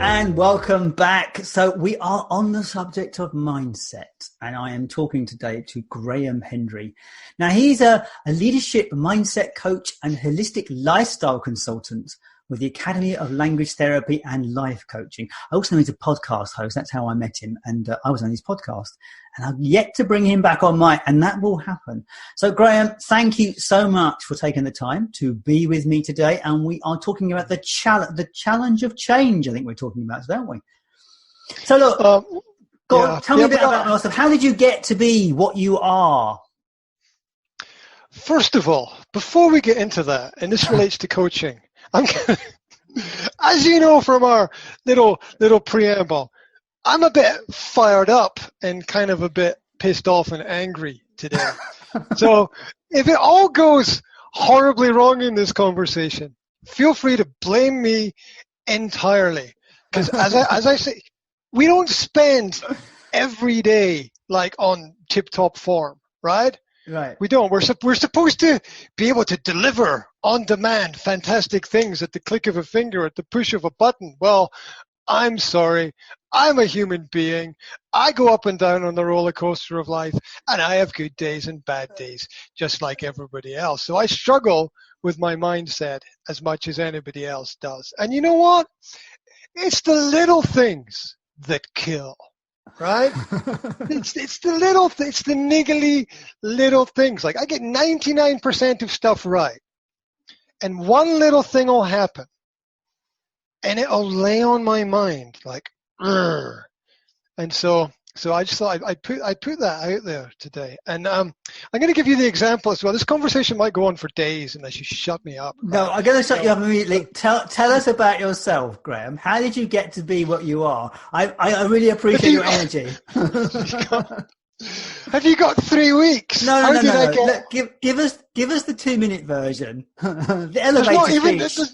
and welcome back. So we are on the subject of mindset, and I am talking today to Graham Hendry. Now, he's a leadership mindset coach and holistic lifestyle consultant with the Academy of Language Therapy and Life Coaching. I also know he's a podcast host. That's how I met him, and I was on his podcast. And I've yet to bring him back on mine, and that will happen. So, Graham, thank you so much for taking the time to be with me today. And we are talking about the challenge of change. I think we're talking about, don't we? So, look, tell me a bit about yourself. How did you get to be what you are? First of all, before we get into that, and this relates to coaching, as you know from our little preamble, I'm a bit fired up and kind of a bit pissed off and angry today. So if it all goes horribly wrong in this conversation, feel free to blame me entirely. Because as I say, we don't spend every day like on tip-top form, right? Right. We don't. We're supposed to be able to deliver on demand fantastic things at the click of a finger, at the push of a button. Well, I'm sorry. I'm a human being. I go up and down on the roller coaster of life, and I have good days and bad days, just like everybody else. So I struggle with my mindset as much as anybody else does. And you know what? It's the little things that kill. Right? it's the niggly little things. Like I get 99% of stuff right, and one little thing will happen, and it'll lay on my mind like, Urgh. And so I just thought I'd put that out there today. And I'm going to give you the example as well. This conversation might go on for days unless you shut me up. No, I'm going to shut you up immediately. Tell us about yourself, Graham. How did you get to be what you are? I really appreciate your energy. Have you got 3 weeks? No. Look, give us the 2-minute version. The elevator speech.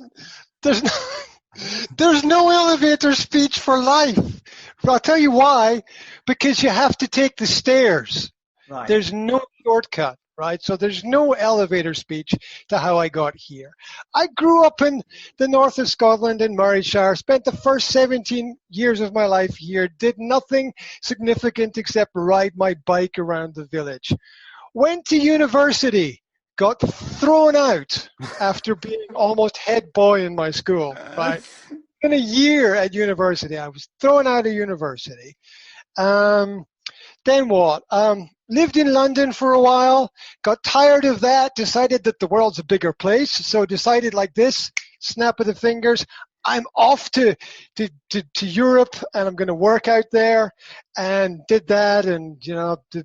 There's no elevator speech for life. I'll tell you why. Because you have to take the stairs. Right. There's no shortcut, right? So there's no elevator speech to how I got here. I grew up in the north of Scotland in Murrayshire, spent the first 17 years of my life here, did nothing significant except ride my bike around the village. Went to university. Got thrown out after being almost head boy in my school, right? In a year at university, I was thrown out of university. Then what? Lived in London for a while, got tired of that, decided that the world's a bigger place, so decided like this, snap of the fingers, I'm off to Europe and I'm going to work out there, and did that, and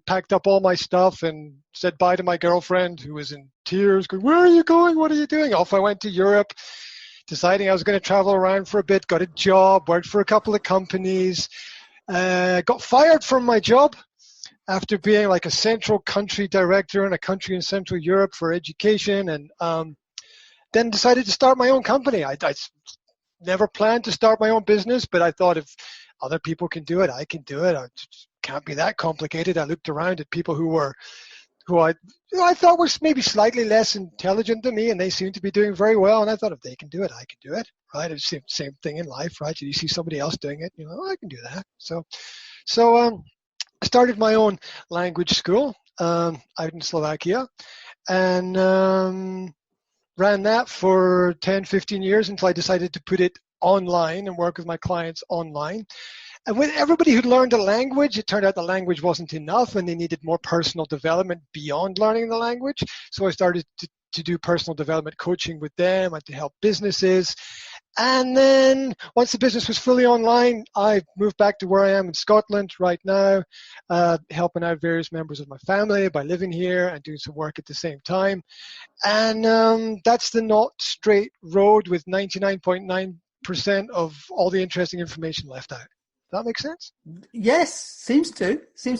packed up all my stuff and said bye to my girlfriend who was in tears going, where are you going? What are you doing? Off I went to Europe, deciding I was going to travel around for a bit, got a job, worked for a couple of companies, got fired from my job after being like a central country director in a country in Central Europe for education, and then decided to start my own company. I never planned to start my own business, but I thought if other people can do it, I can do it. It can't be that complicated. I looked around at people who I thought were maybe slightly less intelligent than me, and they seemed to be doing very well. And I thought if they can do it, I can do it. Right? It's the same thing in life, right? You see somebody else doing it, I can do that. So I started my own language school out in Slovakia, and ran that for 10, 15 years until I decided to put it online and work with my clients online. And with everybody who'd learned a language, it turned out the language wasn't enough and they needed more personal development beyond learning the language. So I started to do personal development coaching with them and to help businesses. And then once the business was fully online, I moved back to where I am in Scotland right now, helping out various members of my family by living here and doing some work at the same time. And that's the not straight road with 99.9% of all the interesting information left out. Does that make sense? Yes, seems to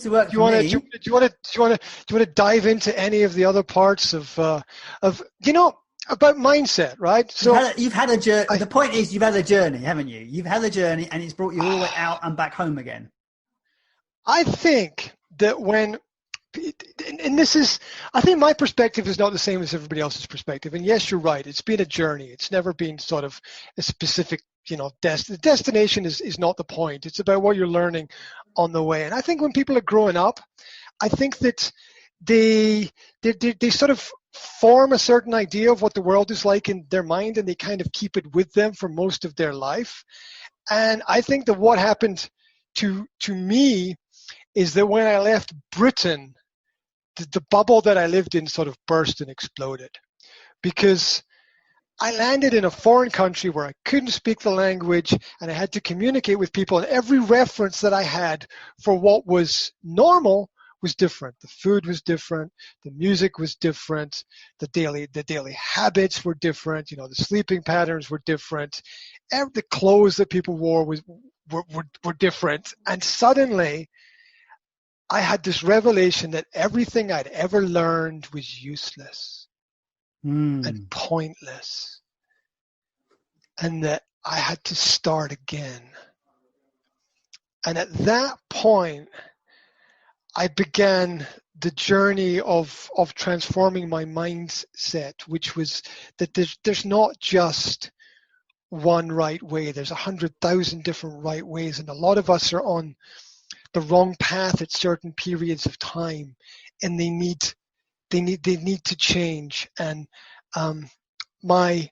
work for me. Do you want to dive into any of the other parts of about mindset, right? So you've had a journey. The point is, you've had a journey, haven't you? You've had a journey, and it's brought you all the way out and back home again. I think that I think my perspective is not the same as everybody else's perspective. And yes, you're right. It's been a journey. It's never been sort of a specific the destination is not the point. It's about what you're learning on the way. And I think when people are growing up, I think that they sort of form a certain idea of what the world is like in their mind, and they kind of keep it with them for most of their life. And I think that what happened to me is that when I left Britain, the bubble that I lived in sort of burst and exploded, because I landed in a foreign country where I couldn't speak the language, and I had to communicate with people, and every reference that I had for what was normal was different. The food was different, the music was different, the daily habits were different, the sleeping patterns were different, the clothes that people wore were different. And suddenly I had this revelation that everything I'd ever learned was useless and pointless, and that I had to start again. And at that point, I began the journey of transforming my mindset, which was that there's not just one right way. There's 100,000 different right ways, and a lot of us are on the wrong path at certain periods of time, and they need to change. And my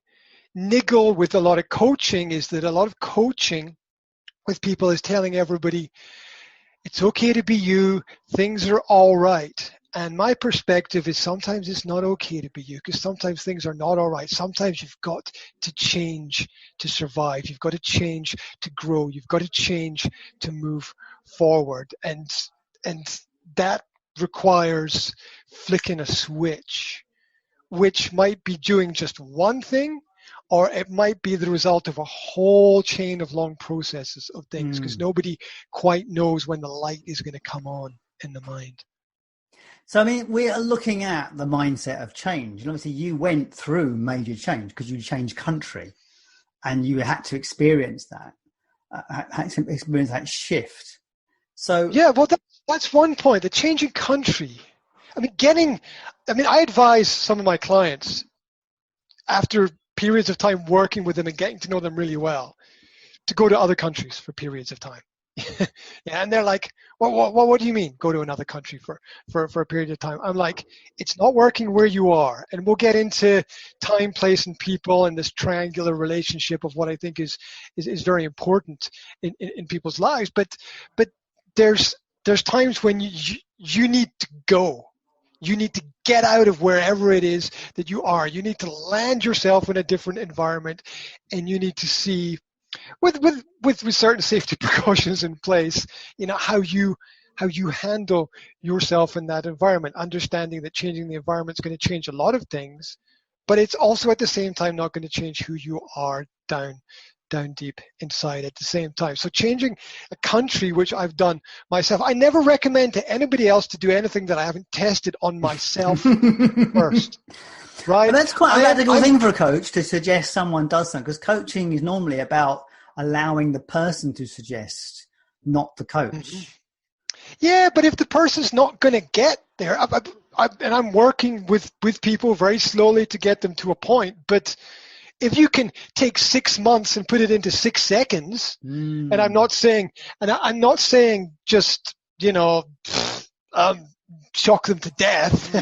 niggle with a lot of coaching is that a lot of coaching with people is telling everybody it's okay to be you, things are all right. And my perspective is sometimes it's not okay to be you, because sometimes things are not all right. Sometimes you've got to change to survive. You've got to change to grow. You've got to change to move forward. And that requires flicking a switch, which might be doing just one thing, or it might be the result of a whole chain of long processes of things, because nobody quite knows when the light is going to come on in the mind. So, I mean, we are looking at the mindset of change. And obviously you went through major change because you changed country and you had to experience that, experience that shift. So yeah, well, that's one point, the changing country. I advise some of my clients after periods of time working with them and getting to know them really well to go to other countries for periods of time. Yeah, and they're like, well, what do you mean go to another country for a period of time? I'm like, it's not working where you are. And we'll get into time, place, and people and this triangular relationship of what I think is very important in people's lives. But there's times when you need to go. You need to get out of wherever it is that you are. You need to land yourself in a different environment, and you need to see, with certain safety precautions in place, how you handle yourself in that environment, understanding that changing the environment is going to change a lot of things, but it's also at the same time not going to change who you are down deep inside at the same time. So changing a country, which I've done myself, I never recommend to anybody else to do anything that I haven't tested on myself first. Right? And that's quite a radical thing for a coach to suggest someone does something, because coaching is normally about allowing the person to suggest, not the coach. Mm-hmm. Yeah, but if the person's not going to get there, and I'm working with people very slowly to get them to a point, but if you can take 6 months and put it into 6 seconds, and I'm not saying just, shock them to death.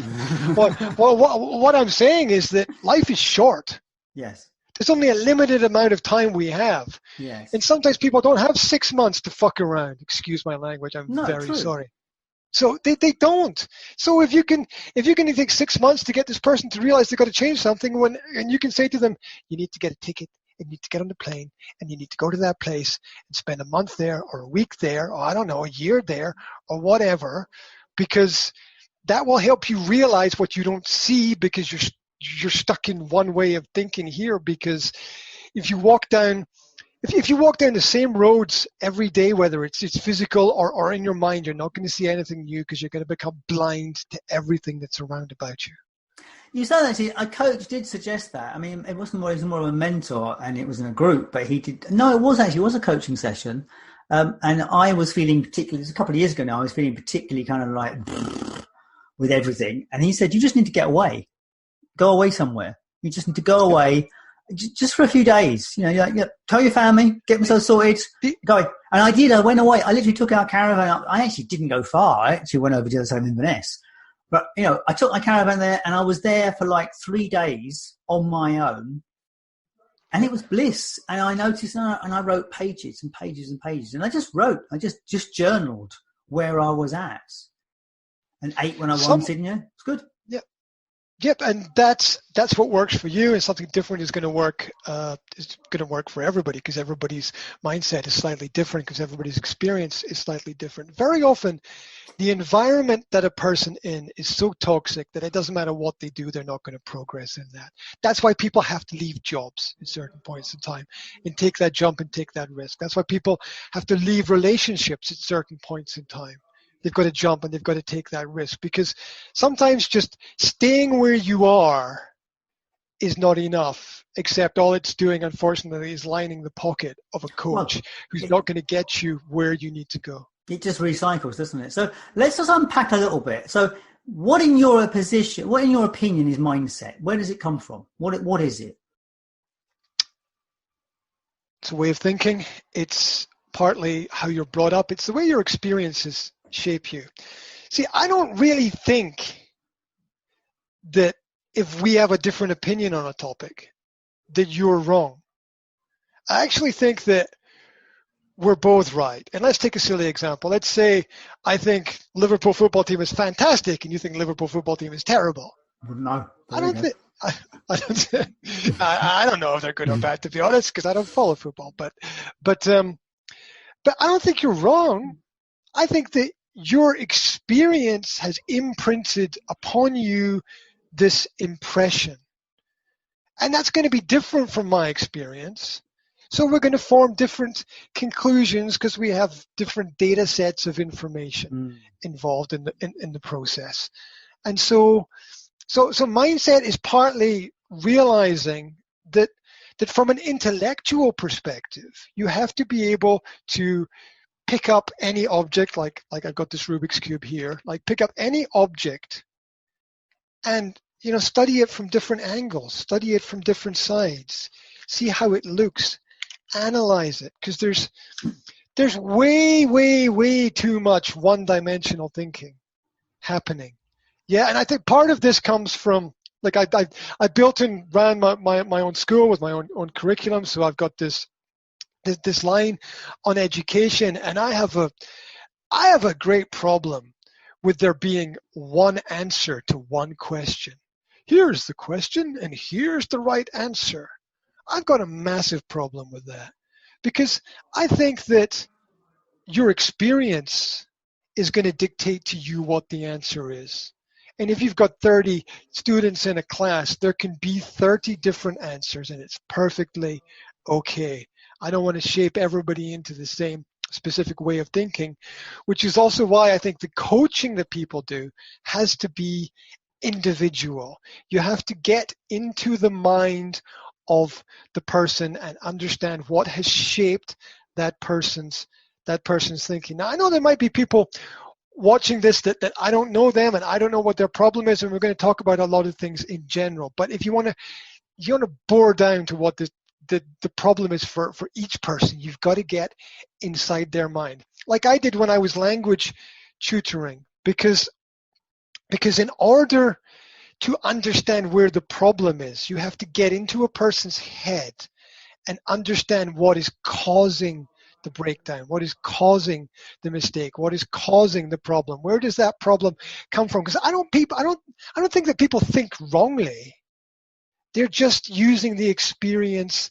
What I'm saying is that life is short. Yes. There's only a limited amount of time we have. Yes. And sometimes people don't have 6 months to fuck around. Excuse my language. I'm very sorry. So they don't. So if you can take 6 months to get this person to realize they've got to change something, and you can say to them, you need to get a ticket, and you need to get on the plane, and you need to go to that place and spend a month there, or a week there, or I don't know, a year there, or whatever, because that will help you realize what you don't see, because you're stuck in one way of thinking here. Because if you walk down the same roads every day, whether it's physical or in your mind, you're not going to see anything new, because you're going to become blind to everything that's around about you. You said actually a coach did suggest that. I mean, it was more of a mentor, and it was in a group, but it was a coaching session. And I was feeling particularly, a couple of years ago now, I was feeling particularly kind of like with everything. And he said, you just need to get away. Go away somewhere. You just need to go away. just for a few days. You know, you're like, yeah, tell your family, get themselves sorted, go. And I did. I went away. I literally took our caravan. I actually didn't go far. I actually went over to the other side of Inverness. But, you know, I took my caravan there and I was there for like 3 days on my own. And it was bliss. And I noticed, and I wrote pages and pages and pages. And I just wrote. I just journaled where I was at. And ate when I wanted. You know, it's good. Yep, and that's what works for you, and something different is going to work. Is going to work for everybody, because everybody's mindset is slightly different, because everybody's experience is slightly different. Very often, the environment that a person in is so toxic that it doesn't matter what they do, they're not going to progress in that. That's why people have to leave jobs at certain points in time and take that jump and take that risk. That's why people have to leave relationships at certain points in time. They've got to jump and they've got to take that risk, because sometimes just staying where you are is not enough, except all it's doing, unfortunately, is lining the pocket of a coach who's not going to get you where you need to go. It just recycles, doesn't it? So let's just unpack a little bit. So what in your opinion is mindset? Where does it come from? What is it? It's a way of thinking. It's partly how you're brought up. It's the way your experiences shape you. See, I don't really think that if we have a different opinion on a topic, that you're wrong. I actually think that we're both right. And let's take a silly example. Let's say I think Liverpool football team is fantastic and you think Liverpool football team is terrible. No. I don't know if they're good or bad, to be honest, because I don't follow football. But I don't think you're wrong. I think that your experience has imprinted upon you this impression. And that's going to be different from my experience. So we're going to form different conclusions because we have different data sets of information involved in the process. And so mindset is partly realizing that from an intellectual perspective, you have to be able to pick up any object, like I've got this Rubik's Cube here, like pick up any object and, you know, study it from different angles, study it from different sides, see how it looks, analyze it, because there's way too much one-dimensional thinking happening. Yeah, and I think part of this comes from, like, I built and ran my own school with my own curriculum, so I've got this line on education, and I have a great problem with there being one answer to one question. Here's the question, and here's the right answer. I've got a massive problem with that, because I think that your experience is going to dictate to you what the answer is. And if you've got 30 students in a class, there can be 30 different answers, and it's perfectly okay. I don't want to shape everybody into the same specific way of thinking, which is also why I think the coaching that people do has to be individual. You have to get into the mind of the person and understand what has shaped that person's thinking. Now, I know there might be people watching this that I don't know them and I don't know what their problem is, and we're going to talk about a lot of things in general. But if you want to bore down to what the problem is for each person, you've got to get inside their mind, like I did when I was language tutoring, because in order to understand where the problem is, you have to get into a person's head and understand what is causing the breakdown, what is causing the mistake, what is causing the problem. Where does that problem come from? Because I don't think that people think wrongly. They're just using the experience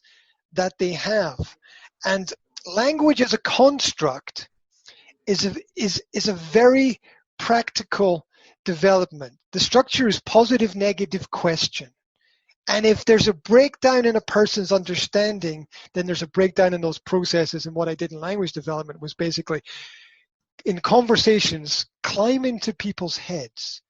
that they have. And language as a construct is a very practical development. The structure is positive, negative, question. And if there's a breakdown in a person's understanding, then there's a breakdown in those processes. And what I did in language development was basically, in conversations, climb into people's heads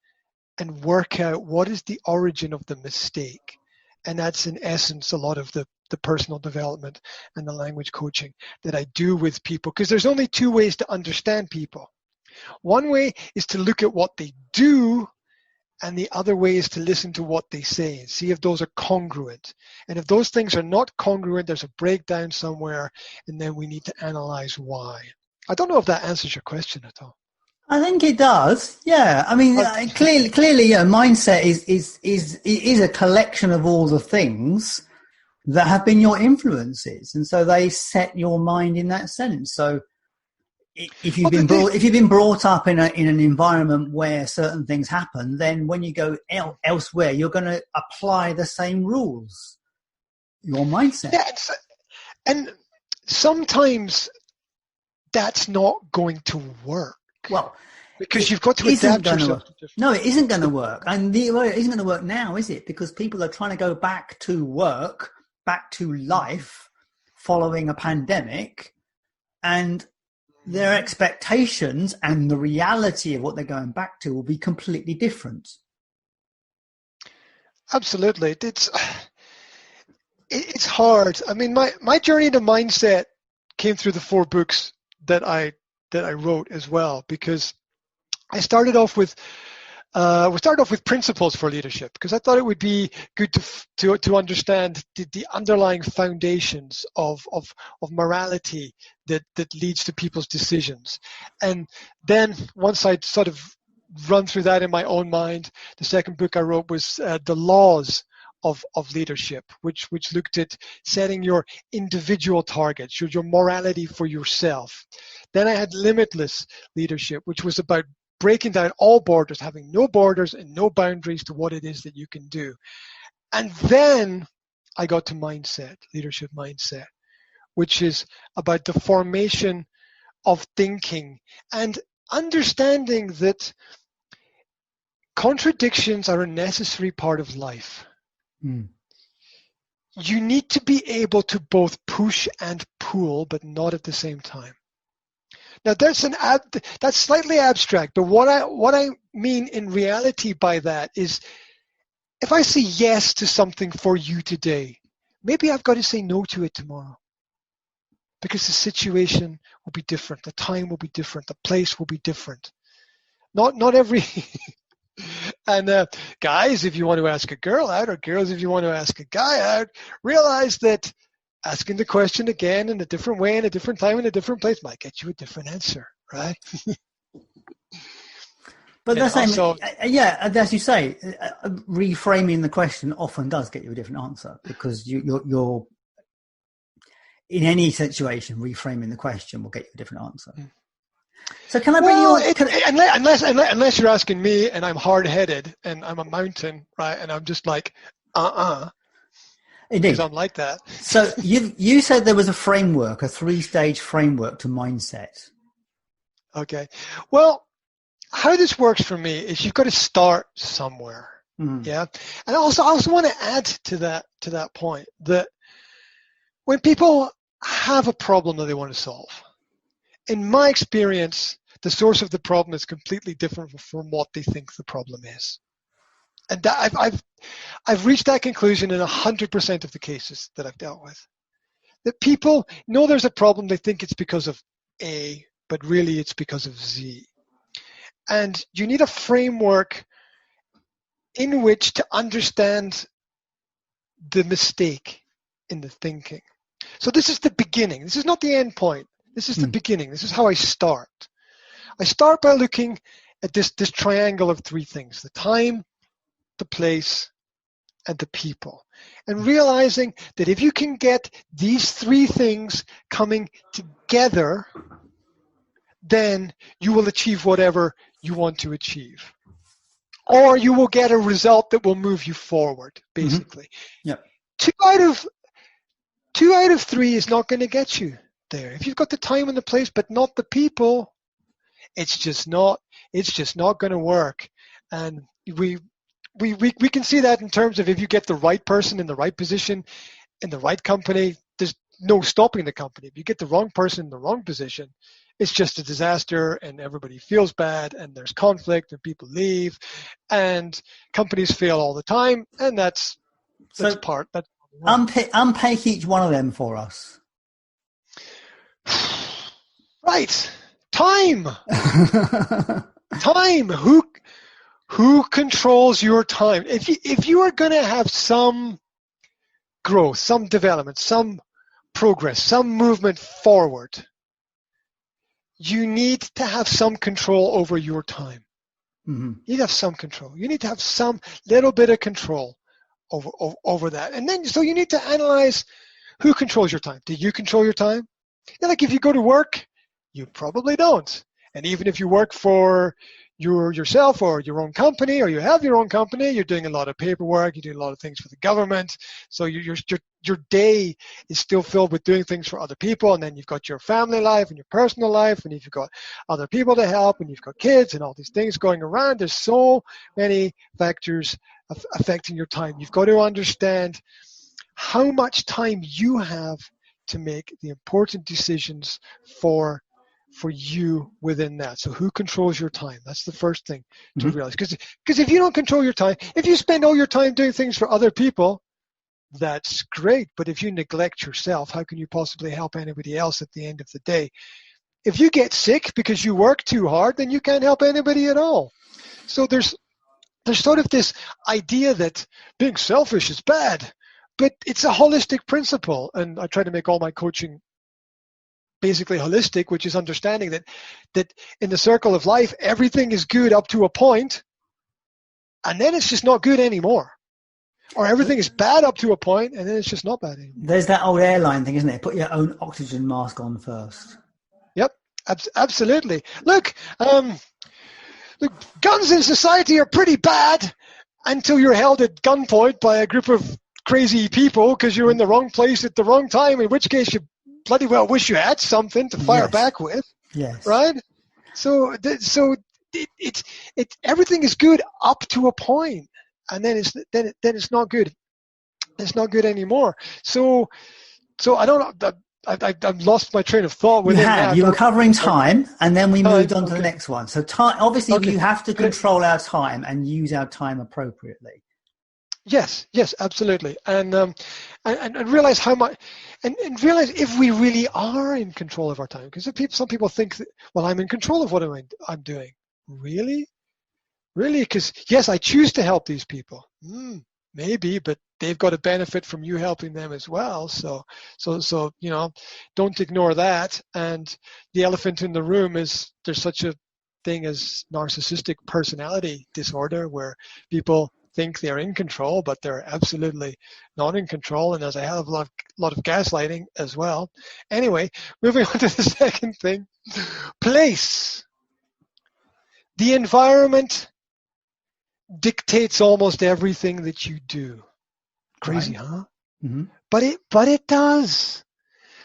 and work out what is the origin of the mistake. And that's in essence a lot of the personal development and the language coaching that I do with people, because there's only two ways to understand people. One way is to look at what they do and the other way is to listen to what they say and see if those are congruent. And if those things are not congruent, there's a breakdown somewhere, and then we need to analyze why. I don't know if that answers your question at all. I think it does. Yeah. I mean, clearly, yeah, mindset is a collection of all the things that have been your influences, and so they set your mind in that sense. So if you've been brought up in an environment where certain things happen, then when you go elsewhere, you're going to apply the same rules. Your mindset. Yeah, and sometimes that's not going to work. Well, because you've got to adapt yourself. No, it isn't going to work, and it isn't going to work now, is it? Because people are trying to go back to work, back to life, following a pandemic, and their expectations and the reality of what they're going back to will be completely different. Absolutely. It's hard. I mean, my journey to mindset came through the 4 books that I wrote as well, because I started off with principles for leadership, because I thought it would be good to understand the underlying foundations of morality that leads to people's decisions. And then once I'd sort of run through that in my own mind, the second book I wrote was the laws of leadership, which looked at setting your individual targets, your morality for yourself. Then I had limitless leadership, which was about breaking down all borders, having no borders and no boundaries to what it is that you can do. And then I got to mindset, leadership mindset, which is about the formation of thinking and understanding that contradictions are a necessary part of life. You need to be able to both push and pull, but not at the same time. Now that's slightly abstract, but what I mean in reality by that is, if I say yes to something for you today, maybe I've got to say no to it tomorrow, because the situation will be different, the time will be different, the place will be different. Not every and guys, if you want to ask a girl out, or girls, if you want to ask a guy out, realize that asking the question again in a different way, in a different time, in a different place might get you a different answer, right? But that's also, yeah, as you say, reframing the question often does get you a different answer, because you're in any situation, reframing the question will get you a different answer. So can I bring unless you're asking me and I'm hard-headed and I'm a mountain, right? And I'm just like, Indeed. Because I'm like that. So you said there was a framework, a 3-stage framework to mindset. Okay. Well, how this works for me is you've got to start somewhere. Yeah. And I also want to add to that point that when people have a problem that they want to solve, in my experience, the source of the problem is completely different from what they think the problem is. And that I've reached that conclusion in 100% of the cases that I've dealt with. That people know there's a problem, they think it's because of A, but really it's because of Z. And you need a framework in which to understand the mistake in the thinking. So this is the beginning. This is not the end point. This is the beginning. This is how I start. I start by looking at this triangle of 3 things: the time, the place, and the people. And realizing that if you can get these 3 things coming together, then you will achieve whatever you want to achieve. Or you will get a result that will move you forward, basically. Yeah. 2 out of 3 is not going to get you there. If you've got the time and the place, but not the people, it's just not going to work. And we can see that in terms of, if you get the right person in the right position in the right company, there's no stopping the company. If you get the wrong person in the wrong position, it's just a disaster, and everybody feels bad, and there's conflict, and people leave, and companies fail all the time, and that's part. Unpick each one of them for us. Right. Time. Time. Who controls your time? If you are going to have some growth, some development, some progress, some movement forward, you need to have some control over your time. Mm-hmm. You need to have some control. You need to have some little bit of control over that. And then, so you need to analyze who controls your time. Do you control your time? Yeah, like if you go to work, you probably don't. And even if you work for yourself or your own company, or you have your own company, you're doing a lot of paperwork, you're doing a lot of things for the government. So your day is still filled with doing things for other people. And then you've got your family life and your personal life, and if you've got other people to help, and you've got kids and all these things going around, there's so many factors affecting your time. You've got to understand how much time you have to make the important decisions for you within that. So who controls your time? That's the first thing to realize. Because if you don't control your time, if you spend all your time doing things for other people, that's great. But if you neglect yourself, how can you possibly help anybody else at the end of the day? If you get sick because you work too hard, then you can't help anybody at all. So there's sort of this idea that being selfish is bad, but it's a holistic principle. And I try to make all my coaching basically holistic, which is understanding that in the circle of life, everything is good up to a point, and then it's just not good anymore. Or everything is bad up to a point, and then it's just not bad anymore. There's that old airline thing, isn't it? Put your own oxygen mask on first. Yep, absolutely. Look, guns in society are pretty bad until you're held at gunpoint by a group of crazy people because you're in the wrong place at the wrong time, in which case you bloody well wish you had something to fire back with. Yes. Right? So it's everything is good up to a point, and then it's not good. It's not good anymore. So I don't know. I've lost my train of thought within that. You were covering time, and then we moved on to the next one. So time, obviously, we have to control our time and use our time appropriately. Yes, absolutely, and realize how much, and realize if we really are in control of our time. Because some people think that, well, I'm in control of what I'm doing. Really? Because yes, I choose to help these people. Maybe, but they've got to benefit from you helping them as well. So don't ignore that. And the elephant in the room is there's such a thing as narcissistic personality disorder, where people think they're in control, but they're absolutely not in control. And there's a hell of a lot of gaslighting as well. Anyway, moving on to the second thing, place. The environment dictates almost everything that you do. Crazy, right? Huh? Mm-hmm. But it does.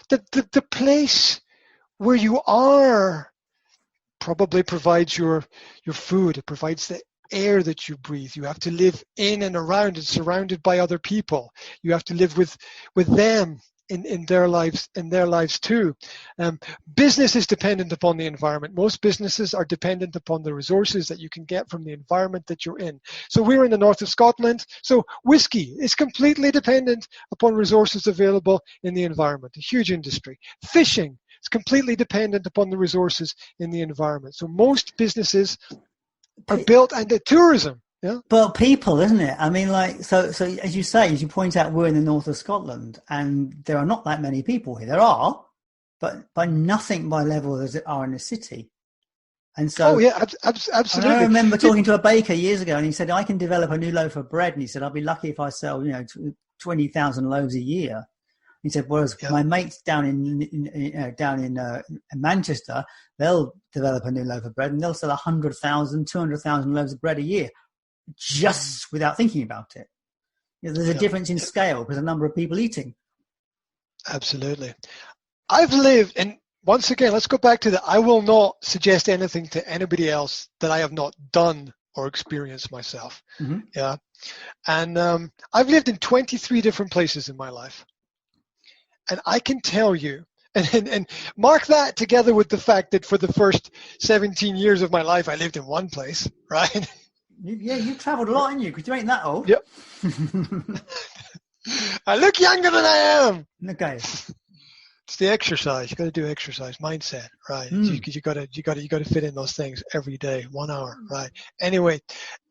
The place where you are probably provides your food. It provides the air that you breathe. You have to live in and around and surrounded by other people. You have to live with them in their lives too. Business is dependent upon the environment. Most businesses are dependent upon the resources that you can get from the environment that you're in. So we're in the north of Scotland. So whiskey is completely dependent upon resources available in the environment. A huge industry. Fishing is completely dependent upon the resources in the environment. So most businesses are built under tourism. Yeah. But people, isn't it? I mean, like, so as you say, as you point out, we're in the north of Scotland, and there are not that many people here. There are, but by nothing by level as there are in the city. And so, oh yeah, absolutely. I remember talking to a baker years ago, and he said, "I can develop a new loaf of bread," and he said, "I'll be lucky if I sell, 20,000 loaves a year." He said, "Whereas my mates down in Manchester, they'll develop a new loaf of bread, and they'll sell 100,000, 200,000 loaves of bread a year." Just without thinking about it. There's a difference in scale because of the number of people eating. Absolutely. I've lived, and once again, let's go back to that. I will not suggest anything to anybody else that I have not done or experienced myself. Mm-hmm. Yeah. And I've lived in 23 different places in my life. And I can tell you, and mark that together with the fact that for the first 17 years of my life, I lived in one place, right? Yeah, you've travelled a lot, haven't you? Because you ain't that old. Yep. I look younger than I am. Okay. It's the exercise. You got to do exercise, mindset, right? Because you got to fit in those things every day, 1 hour, right? Anyway,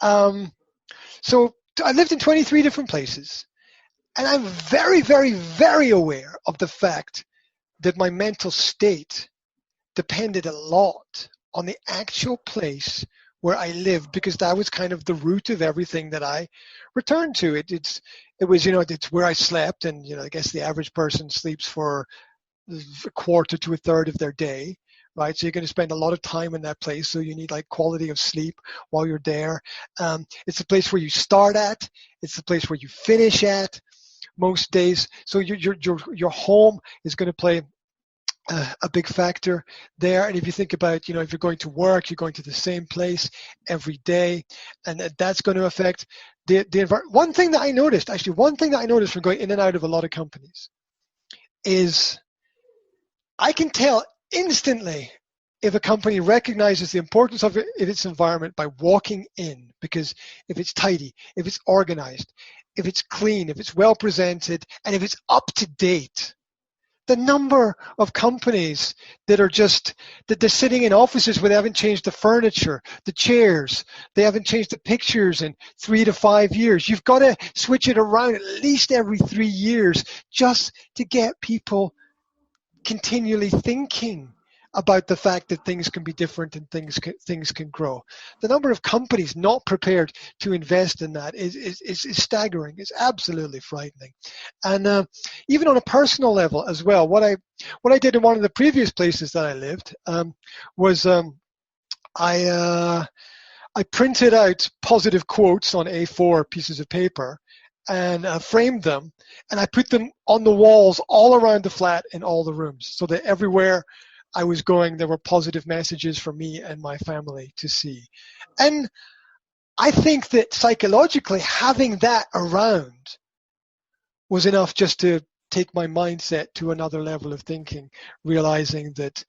so I lived in 23 different places, and I'm very, very, very aware of the fact that my mental state depended a lot on the actual place where I lived, because that was kind of the root of everything that I returned to. It was, it's where I slept, and I guess the average person sleeps for a quarter to a third of their day, right? So you're going to spend a lot of time in that place, so you need like quality of sleep while you're there. It's the place where you start at, it's the place where you finish at most days. So your home is going to play a big factor there. And if you think about, if you're going to work, you're going to the same place every day, and that's going to affect the environment. One thing that I noticed from going in and out of a lot of companies is I can tell instantly if a company recognizes the importance of its environment by walking in, because if it's tidy, if it's organized, if it's clean, if it's well presented, and if it's up to date. The number of companies that they're sitting in offices where they haven't changed the furniture, the chairs, they haven't changed the pictures in 3 to 5 years. You've got to switch it around at least every 3 years just to get people continually thinking about the fact that things can be different and things can grow. The number of companies not prepared to invest in that is staggering. It's absolutely frightening. And even on a personal level as well, what I did in one of the previous places that I lived was I printed out positive quotes on A4 pieces of paper and framed them, and I put them on the walls all around the flat in all the rooms, so that everywhere I was going, there were positive messages for me and my family to see. And I think that psychologically having that around was enough just to take my mindset to another level of thinking, realizing that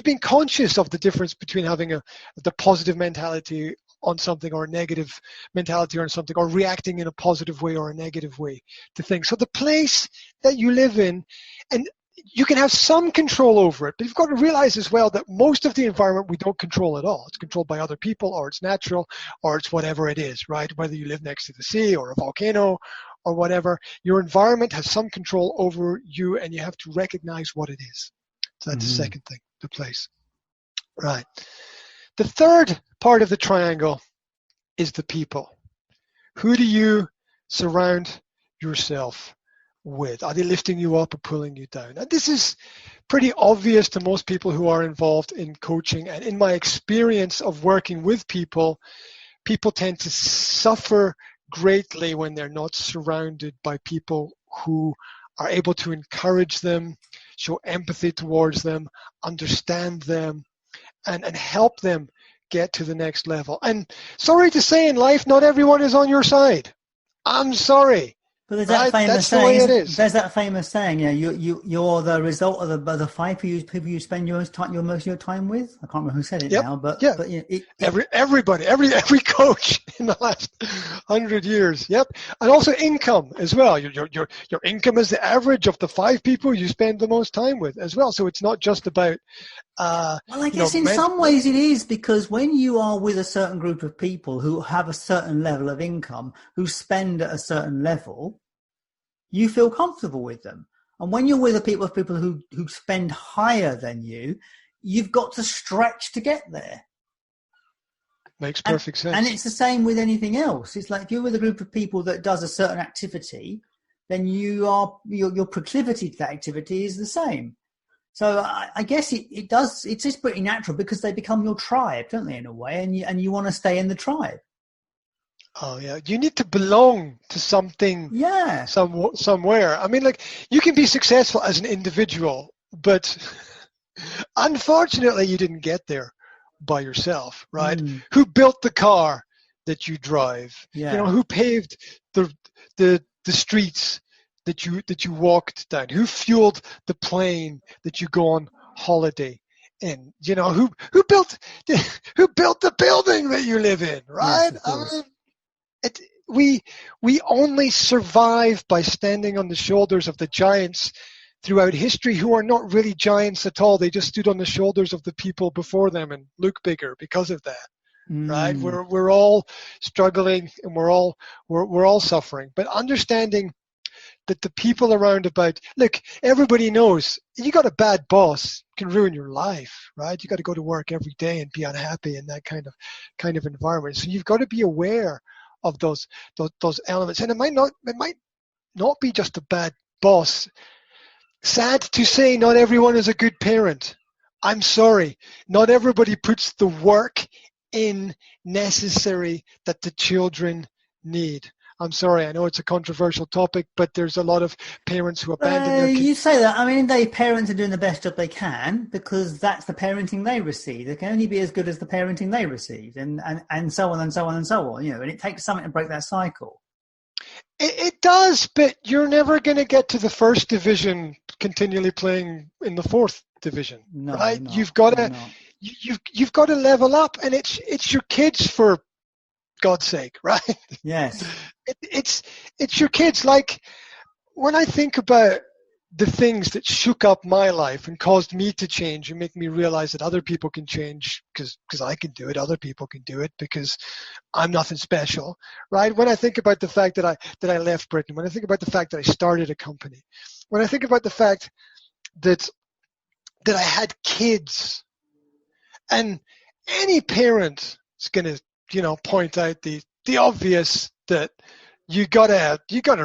being conscious of the difference between having the positive mentality on something or a negative mentality on something, or reacting in a positive way or a negative way to things. So the place that you live in, and you can have some control over it, but you've got to realize as well that most of the environment we don't control at all. It's controlled by other people, or it's natural, or it's whatever it is, right? Whether you live next to the sea or a volcano or whatever, your environment has some control over you, and you have to recognize what it is. So that's the second thing, the place. Right. The third part of the triangle is the people. Who do you surround yourself with? Are they lifting you up or pulling you down? Now, this is pretty obvious to most people who are involved in coaching, and in my experience of working with people tend to suffer greatly when they're not surrounded by people who are able to encourage them, show empathy towards them, understand them, and help them get to the next level. And sorry to say, in life, not everyone is on your side. I'm sorry. But there's that famous That's saying. The way it is. There's that famous saying. You're the result of the 5 people you spend most of your time with. I can't remember who said it now, but yeah. But everybody, every coach in the last 100 years. Yep, and also income as well. Your income is the average of the 5 people you spend the most time with as well. So it's not just about. Well, I guess in some ways it is, because when you are with a certain group of people who have a certain level of income, who spend at a certain level, you feel comfortable with them. And when you're with a people who spend higher than you, you've got to stretch to get there. Makes perfect sense. And it's the same with anything else. It's like if you're with a group of people that does a certain activity, then your proclivity to that activity is the same. So I guess it's just pretty natural, because they become your tribe, don't they, in a way, and you want to stay in the tribe. Oh yeah, you need to belong to something. Yeah. Somewhere. I mean, like, you can be successful as an individual, but unfortunately, you didn't get there by yourself, right? Who built the car that you drive? Yeah. Who paved the streets that you walked down? Who fueled the plane that you go on holiday in? Who built the building that you live in, right? Yes, we only survive by standing on the shoulders of the giants throughout history who are not really giants at all. They just stood on the shoulders of the people before them and look bigger because of that. Right? We're all struggling and we're all suffering. But understanding that the people around about, look, everybody knows you got a bad boss can ruin your life, right? You got to go to work every day and be unhappy in that kind of environment. So you've got to be aware of those elements. And it might not be just a bad boss. Sad to say, not everyone is a good parent. I'm sorry. Not everybody puts the work in necessary that the children need. I'm sorry, I know it's a controversial topic, but there's a lot of parents who abandon their kids. You say that. I mean, parents are doing the best job they can because that's the parenting they receive. They can only be as good as the parenting they receive, and so on and so on and so on. And it takes something to break that cycle. It does, but you're never going to get to the first division continually playing in the fourth division, right? You've got to level up, and it's your kids, for God's sake, right? Yes. It's your kids. Like, when I think about the things that shook up my life and caused me to change and make me realize that other people can change because I can do it, other people can do it because I'm nothing special, right? When I think about the fact that I left Britain, when I think about the fact that I started a company, when I think about the fact that I had kids, and any parent is going to point out the obvious, that you gotta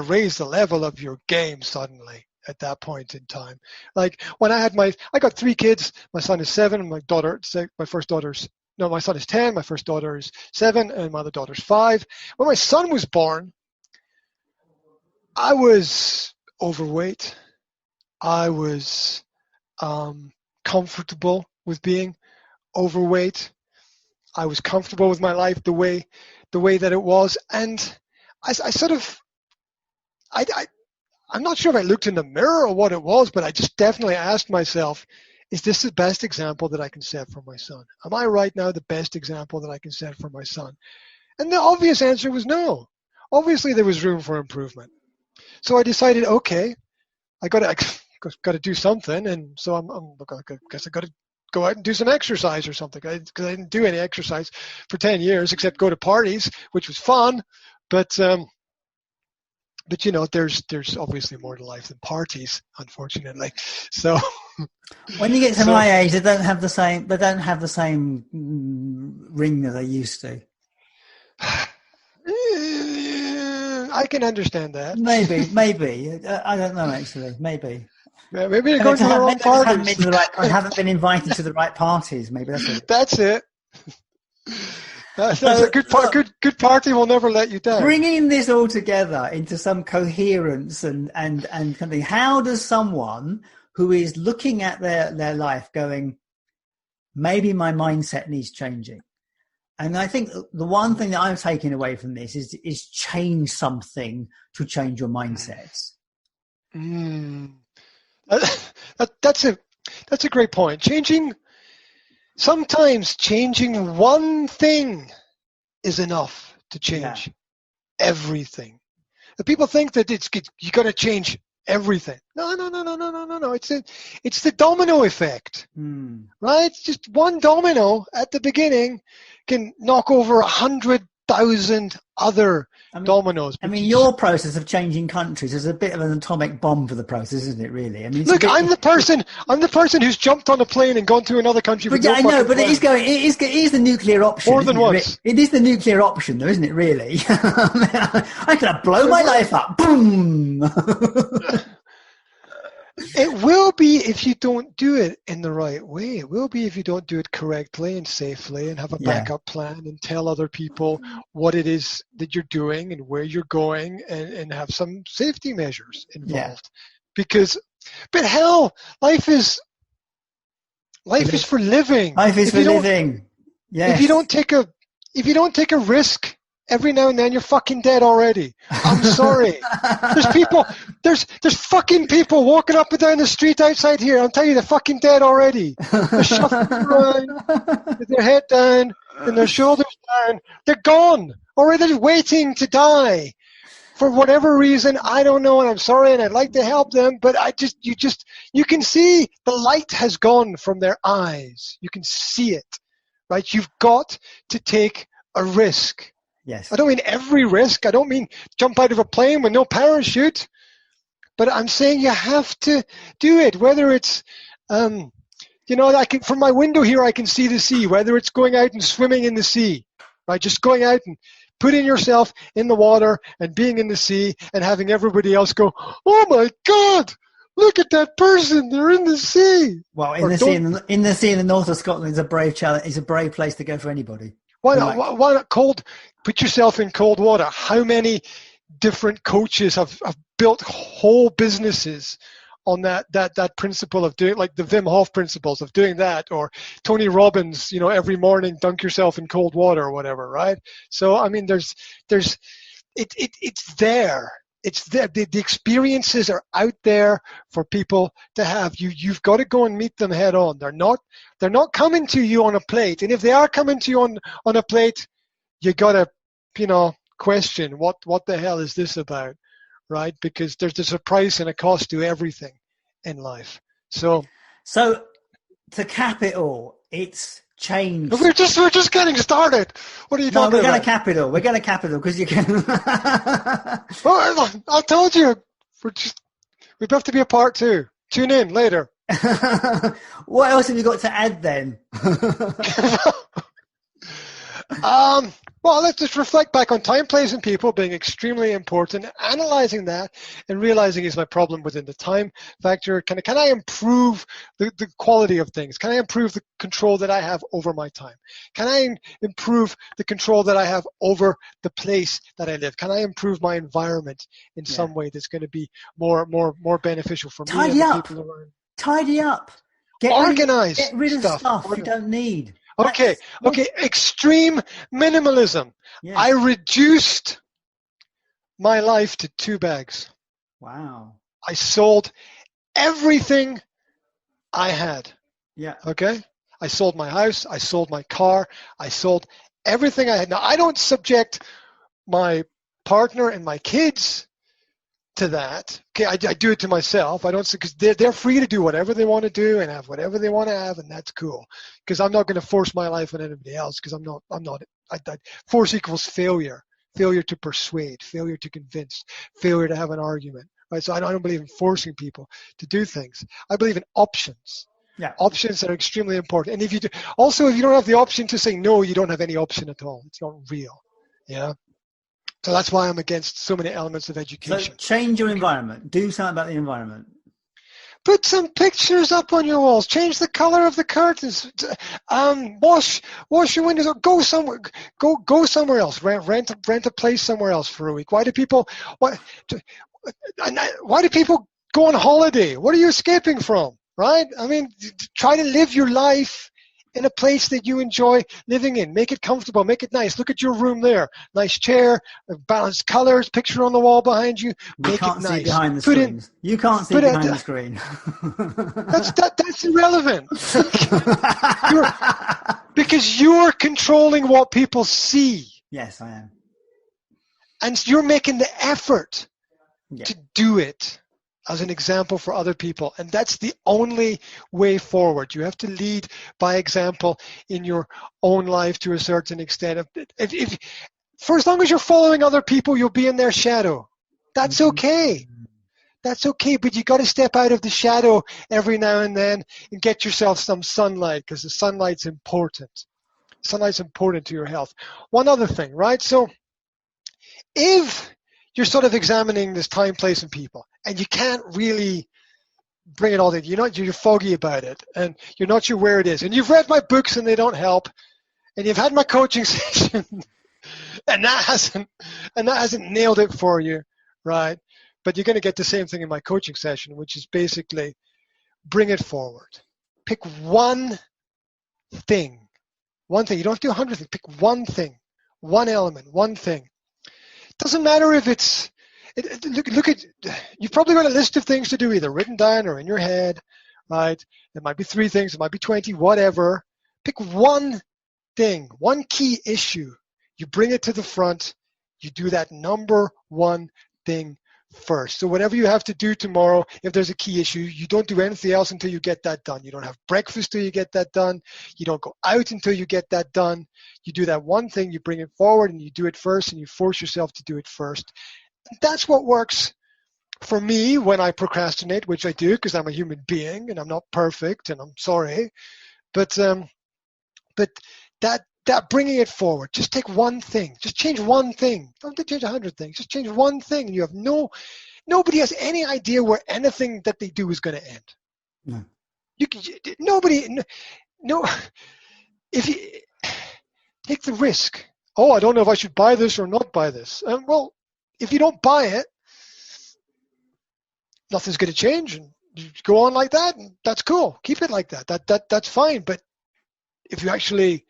raise the level of your game suddenly at that point in time. Like, when I got 3 kids. My son is 7, my son is 10, my first daughter is 7, and my other daughter's 5. When my son was born, I was overweight. I was comfortable with being overweight. I was comfortable with my life the way that it was, and I'm not sure if I looked in the mirror or what it was, but I just definitely asked myself, is this the best example that I can set for my son? Am I right now the best example that I can set for my son? And the obvious answer was no. Obviously, there was room for improvement. So I decided, okay, I got to do something, and so I guess I got to go out and do some exercise or something, because I didn't do any exercise for 10 years except go to parties, which was fun, but there's obviously more to life than parties, unfortunately. So when you get to my age, they don't have the same ring that they used to. I can understand that. Maybe. I don't know, actually. Maybe. Yeah, maybe they're going to the wrong parties. I haven't been invited to the right parties. Maybe that's it. That's it. That's a good party will never let you down. Bringing this all together into some coherence and something. How does someone who is looking at their life going, maybe my mindset needs changing? And I think the one thing that I'm taking away from this is change something to change your mindsets. That's a great point. Sometimes changing one thing is enough to change everything. The people think that you got to change everything. No. It's the domino effect, right? Just one domino at the beginning can knock over 100,000 other dominoes. I mean, your process of changing countries is a bit of an atomic bomb for the process, isn't it? Really. I mean, look, I'm the person who's jumped on a plane and gone to another country. But I know, but it is the nuclear option. More than once. It is the nuclear option, though, isn't it? Really. I could blow my life up. Boom. It will be if you don't do it in the right way. It will be if you don't do it correctly and safely and have a backup plan and tell other people what it is that you're doing and where you're going and have some safety measures involved. But hell, life is for living. Life is for living. Yes. If you don't take a risk every now and then, you're fucking dead already. I'm sorry. There's fucking people walking up and down the street outside here. I'll tell you, they're fucking dead already. They're shuffling around with their head down and their shoulders down. They're gone. Already, they're waiting to die for whatever reason, I don't know, and I'm sorry, and I'd like to help them, but you can see the light has gone from their eyes. You can see it, right? You've got to take a risk. Yes. I don't mean every risk. I don't mean jump out of a plane with no parachute, but I'm saying you have to do it, whether it's, from my window here, I can see the sea, whether it's going out and swimming in the sea, right? Just going out and putting yourself in the water and being in the sea and having everybody else go, oh my God, look at that person, they're in the sea. Well, in the sea in the north of Scotland is a brave challenge. It's a brave place to go for anybody. Why not cold? Put yourself in cold water. How many different coaches have built whole businesses on that principle of doing, like the Wim Hof principles of doing that, or Tony Robbins, every morning dunk yourself in cold water or whatever, right? So I mean, it's there. It's there. The experiences are out there for people to have. You've got to go and meet them head on. They're not coming to you on a plate. And if they are coming to you on a plate, you got to, question what the hell is this about, right? Because there's a price and a cost to everything in life. So to cap it all, it's changed. We're just getting started. What are you talking about? We're going to cap it all. We're going to cap it all because you can. Well, I told you. We have to be a part 2. Tune in later. What else have you got to add then? Well, let's just reflect back on time, place, and people being extremely important, analyzing that, and realizing is my problem within the time factor. Can I improve the quality of things? Can I improve the control that I have over my time? Can I improve the control that I have over the place that I live? Can I improve my environment in some way that's going to be more beneficial for me and the people around? Tidy up. Get rid of stuff you don't need. Okay. Extreme minimalism. Yes. I reduced my life to 2 bags. Wow. I sold everything I had. Yeah. Okay. I sold my house. I sold my car. I sold everything I had. Now, I don't subject my partner and my kids to that. Okay, I do it to myself. I don't, because they're free to do whatever they want to do and have whatever they want to have, and that's cool. Because I'm not going to force my life on anybody else. Because I'm not. Force equals failure. Failure to persuade. Failure to convince. Failure to have an argument. Right. So I don't believe in forcing people to do things. I believe in options. Yeah. Options are extremely important. And if you don't have the option to say no, you don't have any option at all. It's not real. Yeah. So that's why I'm against so many elements of education. So change your environment. Do something about the environment. Put some pictures up on your walls. Change the color of the curtains. Wash your windows. Or go somewhere. Go somewhere else. Rent a place somewhere else for a week. Why do people go on holiday? What are you escaping from? Right? I mean, try to live your life in a place that you enjoy living in. Make it comfortable. Make it nice. Look at your room there. Nice chair, balanced colors, picture on the wall behind you. Make it nice. See behind the screen. You can't see behind the screen. That's irrelevant. Because you're controlling what people see. Yes, I am. And you're making the effort to do it as an example for other people. And that's the only way forward. You have to lead by example in your own life to a certain extent. For as long as you're following other people, you'll be in their shadow. That's okay. That's okay, but you got to step out of the shadow every now and then and get yourself some sunlight, because the sunlight's important. Sunlight's important to your health. One other thing, right? So if you're sort of examining this time, place, and people, and you can't really bring it all in. You're foggy about it, and you're not sure where it is. And you've read my books, and they don't help. And you've had my coaching session, and that hasn't nailed it for you, right? But you're going to get the same thing in my coaching session, which is basically bring it forward. Pick one thing. One thing. You don't have to do 100 things. Pick one thing, one element, one thing. Doesn't matter if it's. Look at, you've probably got a list of things to do, either written down or in your head, right? It might be 3 things, it might be 20, whatever. Pick one thing, one key issue. You bring it to the front. You do that number one thing first. So whatever you have to do tomorrow, if there's a key issue, you don't do anything else until you get that done. You don't have breakfast till you get that done. You don't go out until you get that done. You do that one thing, you bring it forward, and you do it first, and you force yourself to do it first. And that's what works for me when I procrastinate, which I do because I'm a human being and I'm not perfect, and I'm sorry. But that bringing it forward, just take one thing, just change one thing. Don't have to change 100 things, just change one thing. You have nobody has any idea where anything that they do is going to end. No. If you take the risk. Oh, I don't know if I should buy this or not buy this. Well, if you don't buy it, nothing's going to change, and you go on like that, and that's cool. Keep it like that. That's fine. But if you actually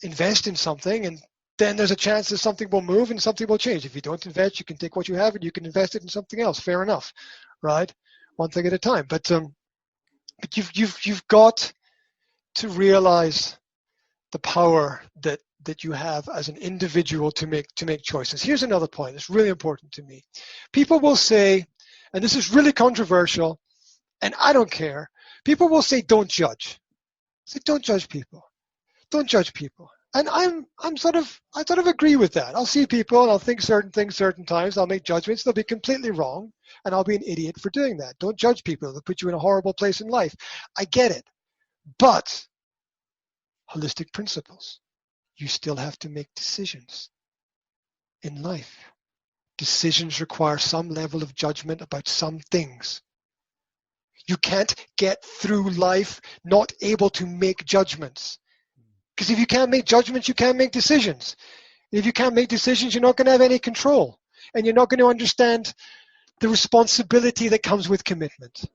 invest in something, and then there's a chance that something will move and something will change. If you don't invest, you can take what you have and you can invest it in something else. Fair enough, right? One thing at a time. But you've got to realize the power that you have as an individual to make choices. Here's another point that's really important to me. People will say, and this is really controversial, and I don't care. People will say, "Don't judge." Say, "Don't judge people. Don't judge people." And I sort of agree with that. I'll see people and I'll think certain things certain times. I'll make judgments. They'll be completely wrong, and I'll be an idiot for doing that. Don't judge people. They'll put you in a horrible place in life. I get it. But holistic principles. You still have to make decisions in life. Decisions require some level of judgment about some things. You can't get through life not able to make judgments. Because if you can't make judgments, you can't make decisions. If you can't make decisions, you're not going to have any control. And you're not going to understand the responsibility that comes with commitment.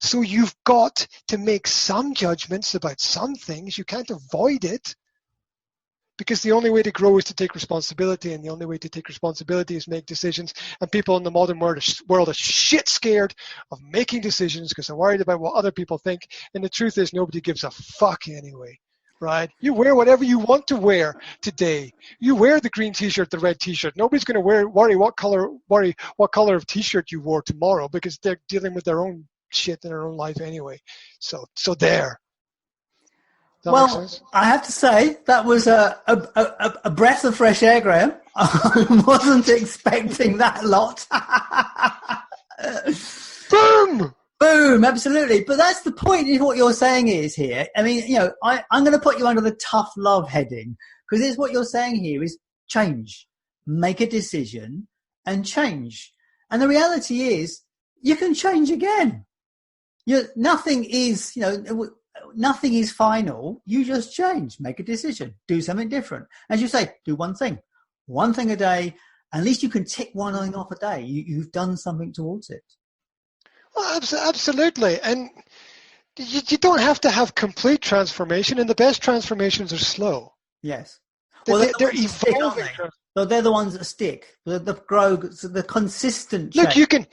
So you've got to make some judgments about some things. You can't avoid it. Because the only way to grow is to take responsibility, and the only way to take responsibility is make decisions. And people in the modern world are shit scared of making decisions because they're worried about what other people think. And the truth is, nobody gives a fuck anyway, right? You wear whatever you want to wear today. You wear the green T-shirt, the red T-shirt. Nobody's going to worry what color of T-shirt you wore tomorrow because they're dealing with their own shit in their own life anyway. So there. Well, I have to say that was a breath of fresh air, Graham. I wasn't expecting that lot. Boom! Boom, absolutely. But that's the point is what you're saying is here. I mean, I'm going to put you under the tough love heading because it's what you're saying here is change. Make a decision and change. And the reality is you can change again. Nothing is final. You just change, make a decision, do something different. As you say, do one thing a day. At least you can tick one thing off a day. You've done something towards it. Well, absolutely. And you don't have to have complete transformation, and the best transformations are slow. Yes. Well, they're evolving. So they're the ones that stick. The consistent change. Look,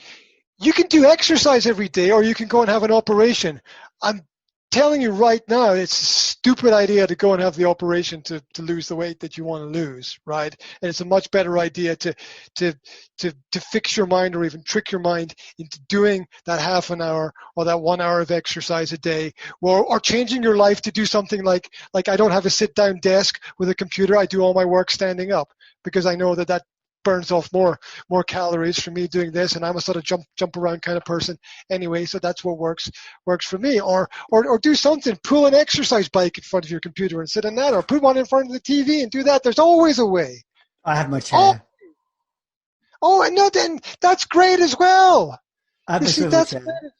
you can do exercise every day, or you can go and have an operation. I'm telling you right now, it's a stupid idea to go and have the operation to lose the weight that you want to lose, right? And it's a much better idea to fix your mind or even trick your mind into doing that half an hour or that 1 hour of exercise a day, or changing your life to do something like I don't have a sit-down desk with a computer. I do all my work standing up because I know that burns off more calories for me doing this, and I'm a sort of jump around kind of person anyway, so that's what works for me. Or do something, pull an exercise bike in front of your computer and sit on that, or put one in front of the TV and do that. There's always a way. I have my chair. Oh, and no, then that's great as well. I have a swivel chair.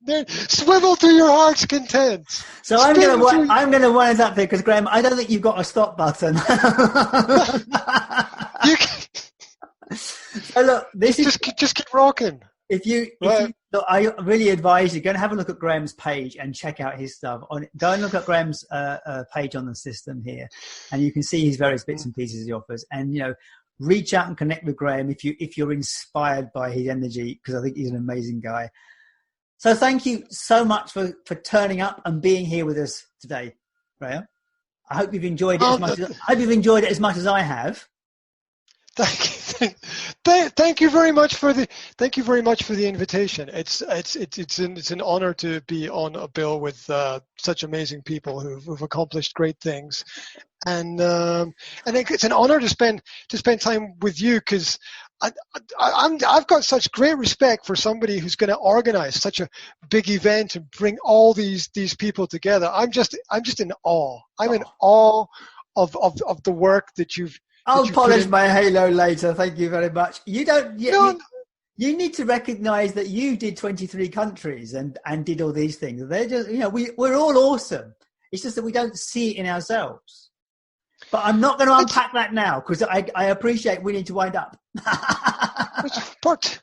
There, swivel to your heart's content. So I'm going to wind up here because Graham, I don't think you've got a stop button. So look, this is just keep rocking. Look, I really advise you go and have a look at Graham's page and check out his stuff. Go and look at Graham's page on the system here, and you can see his various bits and pieces he offers. And reach out and connect with Graham if you're inspired by his energy, because I think he's an amazing guy. So thank you so much for turning up and being here with us today, Graham. I hope you've enjoyed it as much as I have. Thank you very much for the invitation. It's an honor to be on a bill with such amazing people who've accomplished great things, and it's an honor to spend time with you, because I've got such great respect for somebody who's going to organize such a big event and bring all these people together. I'm just in awe. I'm in awe of the work that you've. I'll polish my halo later. Thank you very much. You don't. No. You need to recognise that you did 23 countries and did all these things. They're just, we're all awesome. It's just that we don't see it in ourselves. But I'm not going to unpack that now, because I appreciate we need to wind up. When's part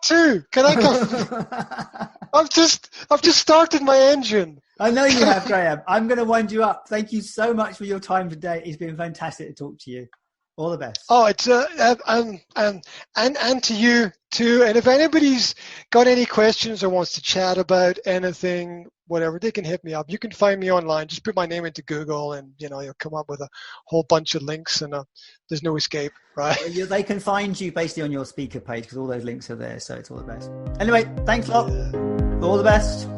2? Can I come? I've just started my engine. I know you have, Graham. I'm going to wind you up. Thank you so much for your time today. It's been fantastic to talk to you. All the best. Oh, it's and to you too. And if anybody's got any questions or wants to chat about anything, whatever, they can hit me up. You can find me online. Just put my name into Google, and you'll come up with a whole bunch of links, and there's no escape, right? They can find you basically on your speaker page, because all those links are there. So it's all the best. Anyway, thanks a lot. All the best.